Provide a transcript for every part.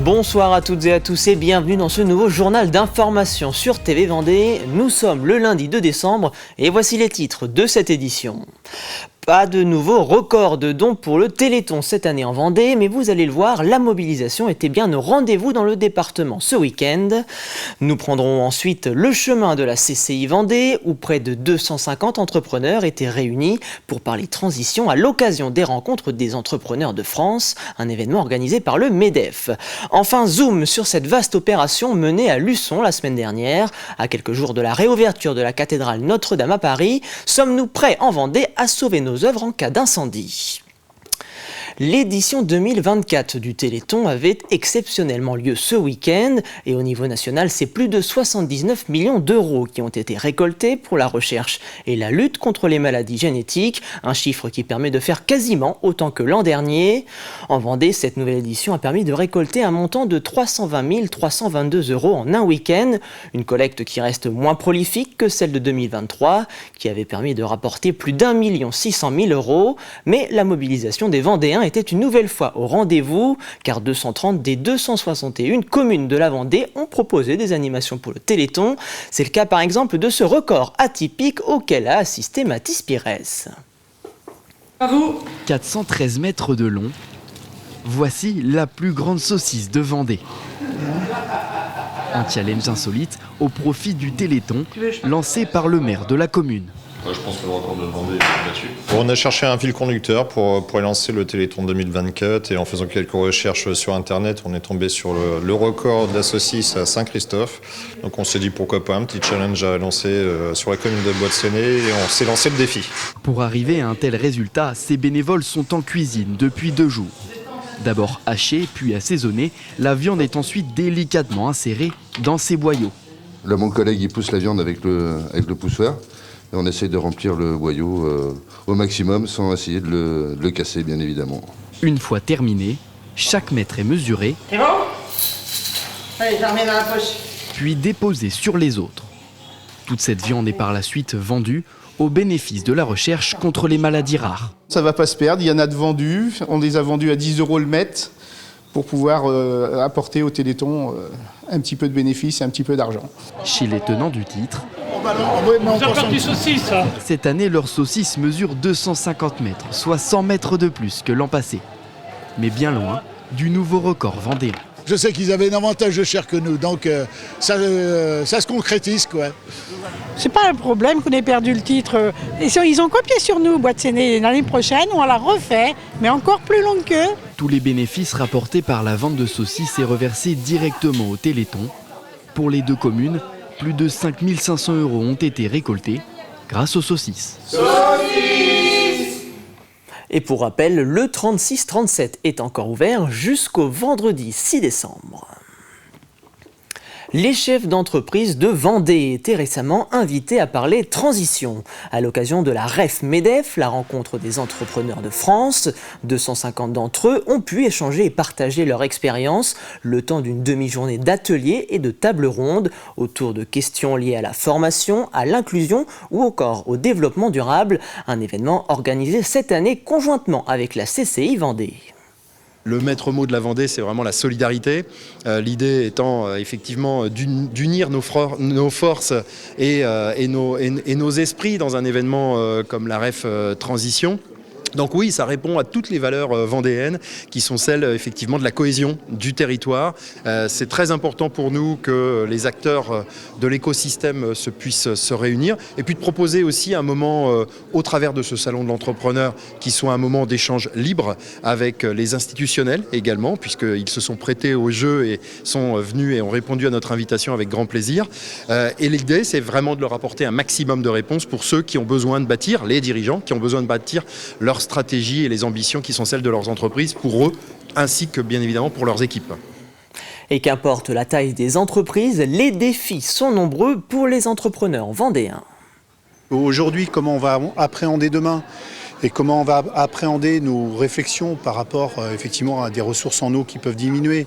Bonsoir à toutes et à tous et bienvenue dans ce nouveau journal d'information sur TV Vendée. Nous sommes le lundi 2 décembre et voici les titres de cette édition. Pas de nouveau record de dons pour le Téléthon cette année en Vendée, mais vous allez le voir, la mobilisation était bien au rendez-vous dans le département ce week-end. Nous prendrons ensuite le chemin de la CCI Vendée, où près de 250 entrepreneurs étaient réunis pour parler transition à l'occasion des rencontres des entrepreneurs de France, un événement organisé par le MEDEF. Enfin, zoom sur cette vaste opération menée à Luçon la semaine dernière. À quelques jours de la réouverture de la cathédrale Notre-Dame à Paris, sommes-nous prêts en Vendée à sauver nos œuvres en cas d'incendie? L'édition 2024 du Téléthon avait exceptionnellement lieu ce week-end et au niveau national, c'est plus de 79 millions d'euros qui ont été récoltés pour la recherche et la lutte contre les maladies génétiques, un chiffre qui permet de faire quasiment autant que l'an dernier. En Vendée, cette nouvelle édition a permis de récolter un montant de 320 322 euros en un week-end, une collecte qui reste moins prolifique que celle de 2023, qui avait permis de rapporter plus d'1 600 000 euros, mais la mobilisation des Vendéens était une nouvelle fois au rendez-vous, car 230 des 261 communes de la Vendée ont proposé des animations pour le Téléthon. C'est le cas par exemple de ce record atypique auquel a assisté Mathis Pires. Bravo. 413 mètres de long, voici la plus grande saucisse de Vendée. Un challenge insolite au profit du Téléthon, lancé par le maire de la commune. Je pense que le record de Vendée est battu. On a cherché un fil conducteur pour lancer le Téléthon 2024 et en faisant quelques recherches sur Internet, on est tombé sur le record de la saucisse à Saint-Christophe. Donc on s'est dit pourquoi pas un petit challenge à lancer sur la commune de Bois-de-Séné et on s'est lancé le défi. Pour arriver à un tel résultat, ces bénévoles sont en cuisine depuis 2 jours. D'abord hachée, puis assaisonnée, la viande est ensuite délicatement insérée dans ces boyaux. Là, mon collègue il pousse la viande avec le poussoir. Et on essaie de remplir le boyau au maximum sans essayer de le casser, bien évidemment. Une fois terminé, chaque mètre est mesuré. C'est bon ? Allez, je la remets dans la poche. Puis déposé sur les autres. Toute cette viande est par la suite vendue au bénéfice de la recherche contre les maladies rares. Ça ne va pas se perdre, il y en a de vendus. On les a vendus à 10 € le mètre pour pouvoir apporter au Téléthon un petit peu de bénéfice et un petit peu d'argent. Chez les tenants du titre, saucisse, cette année, leur saucisse mesure 250 mètres, soit 100 mètres de plus que l'an passé. Mais bien loin du nouveau record vendéen. Je sais qu'ils avaient davantage de chair que nous, donc ça se concrétise, quoi. C'est pas un problème qu'on ait perdu le titre. Ils ont copié sur nous, Bois-de-Séné. L'année prochaine, on la refait, mais encore plus longue qu'eux. Tous les bénéfices rapportés par la vente de saucisses est reversés directement au Téléthon. Pour les 2 communes, plus de 5 500 € ont été récoltés grâce aux saucisses. Et pour rappel, le 36-37 est encore ouvert jusqu'au vendredi 6 décembre. Les chefs d'entreprise de Vendée étaient récemment invités à parler transition. À l'occasion de la REF MEDEF, la rencontre des entrepreneurs de France, 250 d'entre eux ont pu échanger et partager leur expérience le temps d'une demi-journée d'ateliers et de tables rondes autour de questions liées à la formation, à l'inclusion ou encore au développement durable. Un événement organisé cette année conjointement avec la CCI Vendée. Le maître mot de la Vendée, c'est vraiment la solidarité. L'idée étant effectivement d'unir nos forces et nos esprits dans un événement comme la REF Transition. Donc oui, ça répond à toutes les valeurs vendéennes qui sont celles effectivement de la cohésion du territoire. C'est très important pour nous que les acteurs de l'écosystème puissent se réunir et puis de proposer aussi un moment au travers de ce salon de l'entrepreneur qui soit un moment d'échange libre avec les institutionnels également, puisqu'ils se sont prêtés au jeu et sont venus et ont répondu à notre invitation avec grand plaisir. Et l'idée, c'est vraiment de leur apporter un maximum de réponses pour ceux qui ont besoin de bâtir, les dirigeants qui ont besoin de bâtir leur stratégie et les ambitions qui sont celles de leurs entreprises pour eux, ainsi que bien évidemment pour leurs équipes. Et qu'importe la taille des entreprises, les défis sont nombreux pour les entrepreneurs vendéens. Aujourd'hui, comment on va appréhender demain ? et comment on va appréhender nos réflexions par rapport effectivement à des ressources en eau qui peuvent diminuer,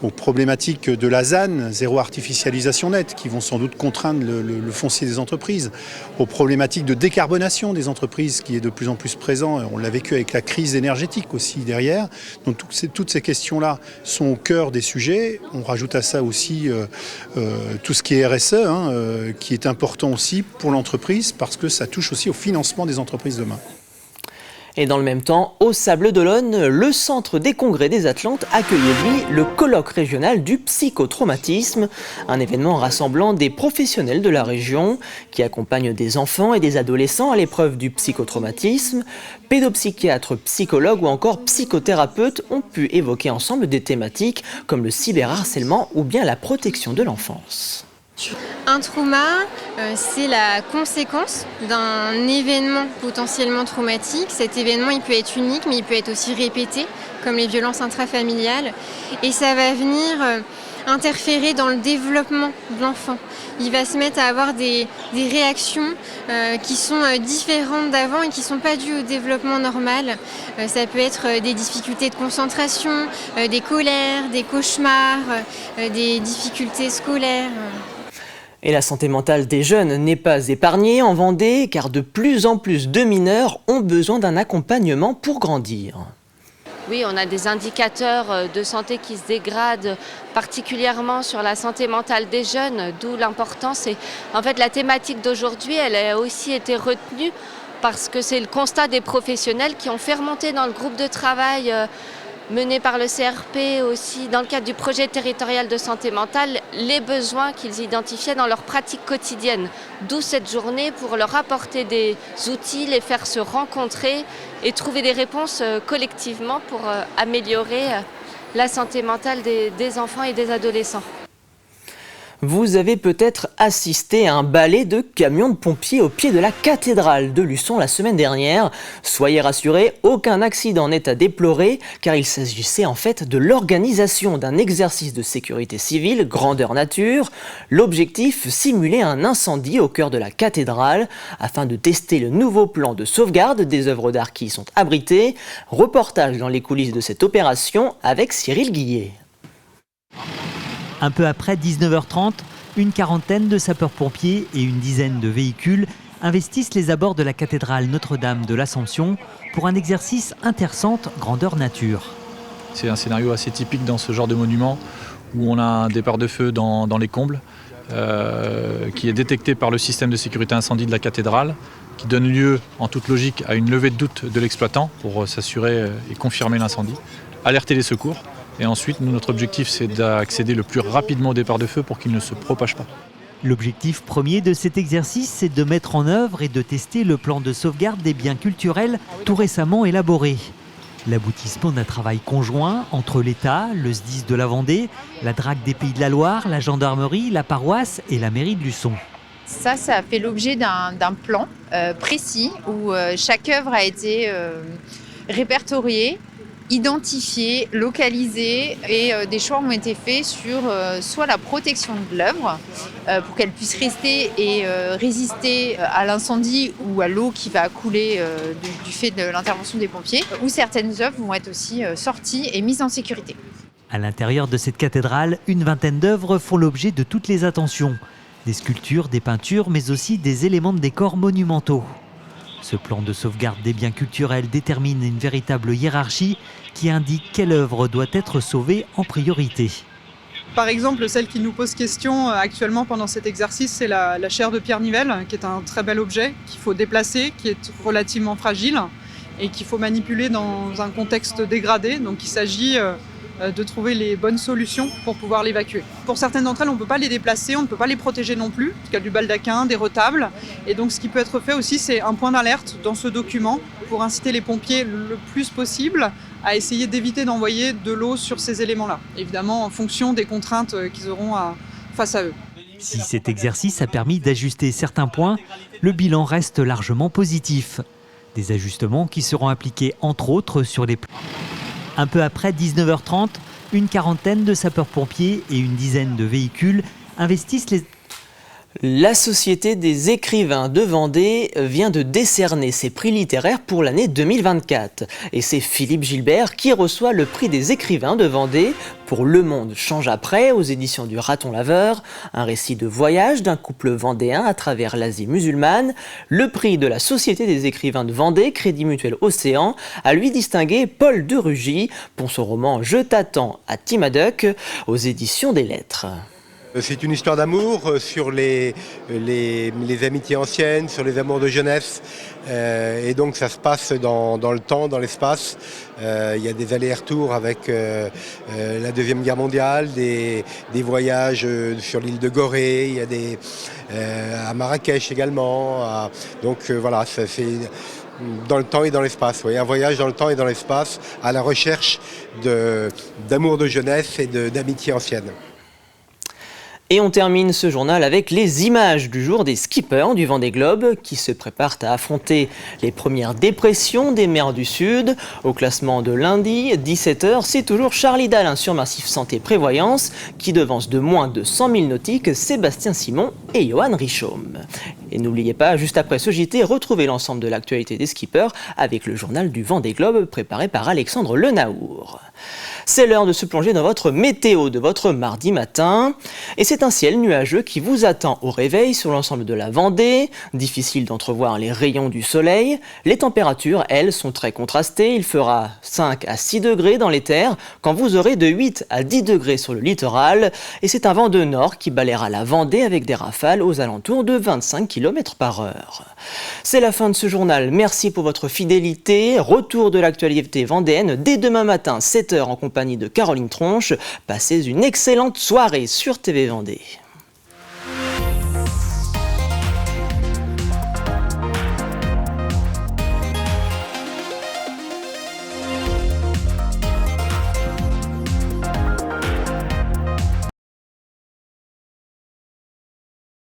aux problématiques de la ZAN, zéro artificialisation nette, qui vont sans doute contraindre le foncier des entreprises, aux problématiques de décarbonation des entreprises qui est de plus en plus présent. On l'a vécu avec la crise énergétique aussi derrière. Donc toutes ces questions-là sont au cœur des sujets. On rajoute à ça aussi tout ce qui est RSE, qui est important aussi pour l'entreprise parce que ça touche aussi au financement des entreprises demain. Et dans le même temps, au Sables d'Olonne, le Centre des Congrès des Atlantes accueillait lui le colloque régional du psychotraumatisme, un événement rassemblant des professionnels de la région qui accompagnent des enfants et des adolescents à l'épreuve du psychotraumatisme. Pédopsychiatres, psychologues ou encore psychothérapeutes ont pu évoquer ensemble des thématiques comme le cyberharcèlement ou bien la protection de l'enfance. Un trauma, c'est la conséquence d'un événement potentiellement traumatique. Cet événement, il peut être unique, mais il peut être aussi répété, comme les violences intrafamiliales. Et ça va venir interférer dans le développement de l'enfant. Il va se mettre à avoir des réactions qui sont différentes d'avant et qui ne sont pas dues au développement normal. Ça peut être des difficultés de concentration, des colères, des cauchemars, des difficultés scolaires. Et la santé mentale des jeunes n'est pas épargnée en Vendée, car de plus en plus de mineurs ont besoin d'un accompagnement pour grandir. Oui, on a des indicateurs de santé qui se dégradent, particulièrement sur la santé mentale des jeunes, d'où l'importance. Et en fait, la thématique d'aujourd'hui, elle a aussi été retenue parce que c'est le constat des professionnels qui ont fait remonter dans le groupe de travail mené par le CRP aussi, dans le cadre du projet territorial de santé mentale, les besoins qu'ils identifiaient dans leur pratique quotidienne. D'où cette journée pour leur apporter des outils, les faire se rencontrer et trouver des réponses collectivement pour améliorer la santé mentale des enfants et des adolescents. Vous avez peut-être assisté à un balai de camions de pompiers au pied de la cathédrale de Luçon la semaine dernière. Soyez rassurés, aucun accident n'est à déplorer car il s'agissait en fait de l'organisation d'un exercice de sécurité civile grandeur nature. L'objectif, simuler un incendie au cœur de la cathédrale afin de tester le nouveau plan de sauvegarde des œuvres d'art qui y sont abritées. Reportage dans les coulisses de cette opération avec Cyril Guillet. Un peu après 19h30, une quarantaine de sapeurs-pompiers et une dizaine de véhicules investissent les abords de la cathédrale Notre-Dame de l'Assomption pour un exercice intercentre grandeur nature. C'est un scénario assez typique dans ce genre de monument où on a un départ de feu dans les combles qui est détecté par le système de sécurité incendie de la cathédrale qui donne lieu en toute logique à une levée de doute de l'exploitant pour s'assurer et confirmer l'incendie, alerter les secours. Et ensuite, notre objectif, c'est d'accéder le plus rapidement au départ de feu pour qu'il ne se propage pas. L'objectif premier de cet exercice, c'est de mettre en œuvre et de tester le plan de sauvegarde des biens culturels tout récemment élaboré. L'aboutissement d'un travail conjoint entre l'État, le SDIS de la Vendée, la DRAC des Pays de la Loire, la gendarmerie, la paroisse et la mairie de Luçon. Ça fait l'objet d'un plan précis où chaque œuvre a été répertoriée, identifiés, localisés et des choix ont été faits sur soit la protection de l'œuvre pour qu'elle puisse rester et résister à l'incendie ou à l'eau qui va couler du fait de l'intervention des pompiers, ou certaines œuvres vont être aussi sorties et mises en sécurité. À l'intérieur de cette cathédrale, une vingtaine d'œuvres font l'objet de toutes les attentions. Des sculptures, des peintures, mais aussi des éléments de décor monumentaux. Ce plan de sauvegarde des biens culturels détermine une véritable hiérarchie qui indique quelle œuvre doit être sauvée en priorité. Par exemple, celle qui nous pose question actuellement pendant cet exercice, c'est la chaire de Pierre Nivelle, qui est un très bel objet qu'il faut déplacer, qui est relativement fragile et qu'il faut manipuler dans un contexte dégradé. Donc il s'agit de trouver les bonnes solutions pour pouvoir l'évacuer. Pour certaines d'entre elles, on ne peut pas les déplacer, on ne peut pas les protéger non plus, parce qu'il y a du baldaquin, des retables. Et donc ce qui peut être fait aussi, c'est un point d'alerte dans ce document pour inciter les pompiers le plus possible à essayer d'éviter d'envoyer de l'eau sur ces éléments-là. Évidemment, en fonction des contraintes qu'ils auront face à eux. Si cet exercice a permis d'ajuster certains points, le bilan reste largement positif. Des ajustements qui seront appliqués entre autres sur les plans. Un peu après 19h30, une quarantaine de sapeurs-pompiers et une dizaine de véhicules investissent les... La Société des écrivains de Vendée vient de décerner ses prix littéraires pour l'année 2024. Et c'est Philippe Gilbert qui reçoit le prix des écrivains de Vendée pour Le Monde change après aux éditions du Raton Laveur, un récit de voyage d'un couple vendéen à travers l'Asie musulmane. Le prix de la Société des écrivains de Vendée, Crédit Mutuel Océan, a lui distingué Paul de Rugy pour son roman Je t'attends à Timaduck aux éditions des Lettres. C'est une histoire d'amour sur les amitiés anciennes, sur les amours de jeunesse. Et donc ça se passe dans le temps, dans l'espace. Il y a des allers-retours avec la Deuxième Guerre mondiale, des voyages sur l'île de Gorée, il y a à Marrakech également. Donc voilà, c'est dans le temps et dans l'espace. Oui, un voyage dans le temps et dans l'espace à la recherche d'amour de jeunesse et d'amitié ancienne. Et on termine ce journal avec les images du jour des skippers du Vendée Globe qui se préparent à affronter les premières dépressions des mers du Sud. Au classement de lundi, 17h, c'est toujours Charlie Dalin sur Massif Santé Prévoyance qui devance de moins de 100 000 nautiques Sébastien Simon et Johan Richaume. Et n'oubliez pas, juste après ce JT, retrouvez l'ensemble de l'actualité des skippers avec le journal du Vendée Globe préparé par Alexandre Lenaour. C'est l'heure de se plonger dans votre météo de votre mardi matin. Et c'est un ciel nuageux qui vous attend au réveil sur l'ensemble de la Vendée. Difficile d'entrevoir les rayons du soleil. Les températures, elles, sont très contrastées. Il fera 5 à 6 degrés dans les terres, quand vous aurez de 8 à 10 degrés sur le littoral. Et c'est un vent de nord qui balayera la Vendée avec des rafales aux alentours de 25 km/h. C'est la fin de ce journal. Merci pour votre fidélité. Retour de l'actualité vendéenne dès demain matin, 7h en compagnie de Caroline Tronche. Passez une excellente soirée sur TV Vendée.